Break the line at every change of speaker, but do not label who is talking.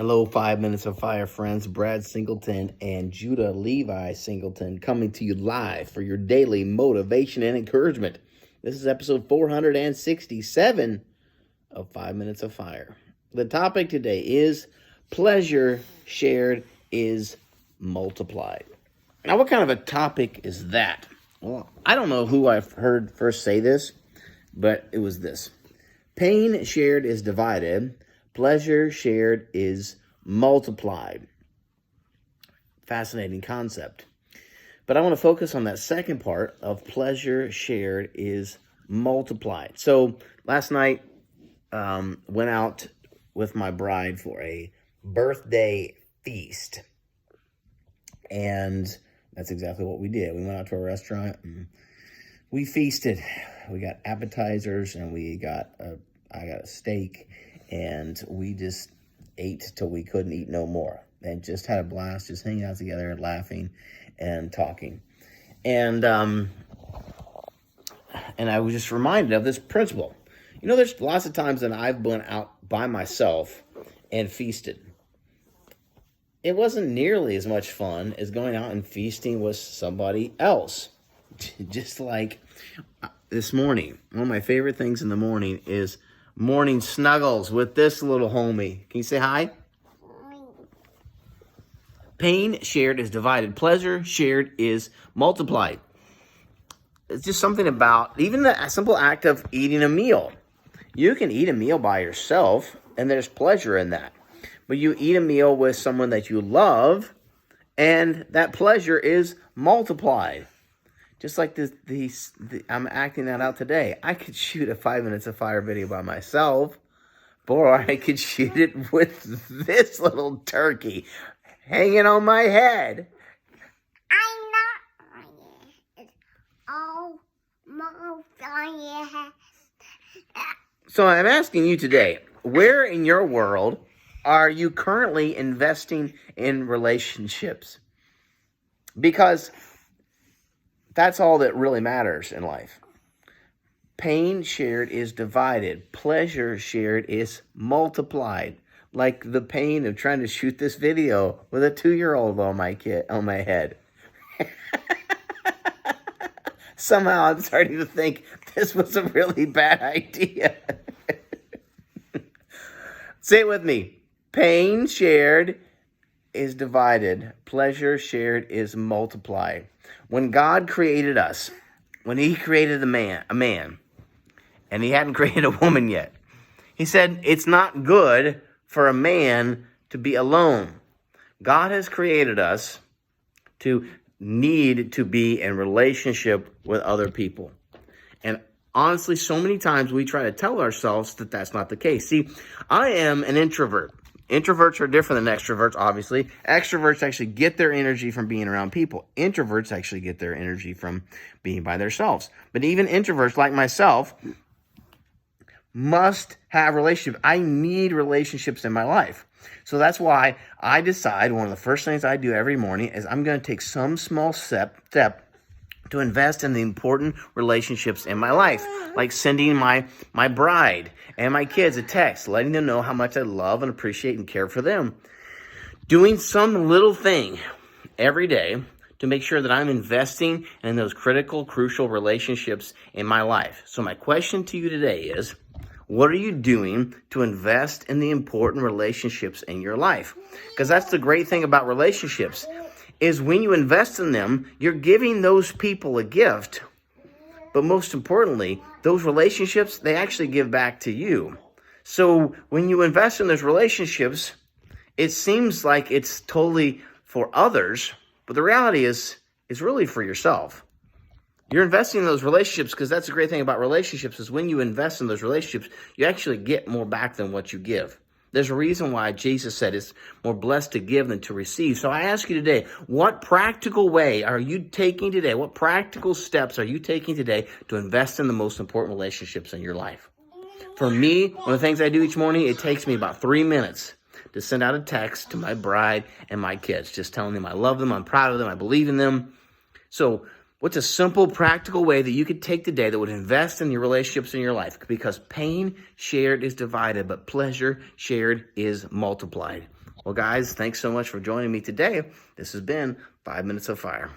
Hello, 5 Minutes of Fire friends. Brad Singleton and Judah Levi Singleton coming to you live for your daily motivation and encouragement. This is episode 467 of 5 Minutes of Fire. The topic today is pleasure shared is multiplied. Now, what kind of a topic is that? Well, I don't know who I've heard first say this, but it was this. Pain shared is divided. Pleasure shared is multiplied. Fascinating concept. But I want to focus on that second part of pleasure shared is multiplied. So last night, went out with my bride for a birthday feast. And that's exactly what we did. We went out to a restaurant and we feasted. We got appetizers and I got a steak. And we just ate till we couldn't eat no more. And just had a blast, just hanging out together, laughing and talking. And I was just reminded of this principle. You know, there's lots of times that I've been out by myself and feasted. It wasn't nearly as much fun as going out and feasting with somebody else. Just like this morning. One of my favorite things in the morning is morning snuggles with this little homie. Can you say hi? Pain shared is divided. Pleasure shared is multiplied. It's just something about even the simple act of eating a meal. You can eat a meal by yourself, and there's pleasure in that. But you eat a meal with someone that you love, and that pleasure is multiplied. Just like I'm acting that out today. I could shoot a 5 Minutes of Fire video by myself, or I could shoot it with this little turkey hanging on my head.
I'm not on it. It's almost on your head.
So I'm asking you today, where in your world are you currently investing in relationships? Because that's all that really matters in life. Pain shared is divided. Pleasure shared is multiplied. Like the pain of trying to shoot this video with a 2-year-old on my head. Somehow I'm starting to think this was a really bad idea. Say it with me. Pain shared is divided. Pleasure shared is multiplied. When God created us, when he created a man, and he hadn't created a woman yet, he said, it's not good for a man to be alone. God has created us to need to be in relationship with other people. And honestly, so many times we try to tell ourselves that that's not the case. See, I am an introvert. Introverts are different than extroverts, obviously. Extroverts actually get their energy from being around people. Introverts actually get their energy from being by themselves. But even introverts like myself must have relationships. I need relationships in my life. So that's why I decide one of the first things I do every morning is I'm going to take some small step to invest in the important relationships in my life, like sending my bride and my kids a text, letting them know how much I love and appreciate and care for them. Doing some little thing every day to make sure that I'm investing in those critical, crucial relationships in my life. So my question to you today is, what are you doing to invest in the important relationships in your life? Because that's the great thing about relationships, is when you invest in them, you're giving those people a gift. But most importantly, those relationships, they actually give back to you. So when you invest in those relationships, it seems like it's totally for others, but the reality is it's really for yourself. You're investing in those relationships because that's the great thing about relationships is when you invest in those relationships, you actually get more back than what you give. There's a reason why Jesus said it's more blessed to give than to receive. So I ask you today, what practical way are you taking today? What practical steps are you taking today to invest in the most important relationships in your life? For me, one of the things I do each morning, it takes me about 3 minutes to send out a text to my bride and my kids, just telling them I love them, I'm proud of them, I believe in them. So what's a simple, practical way that you could take today that would invest in your relationships in your life? Because pain shared is divided, but pleasure shared is multiplied. Well, guys, thanks so much for joining me today. This has been 5 Minutes of Fire.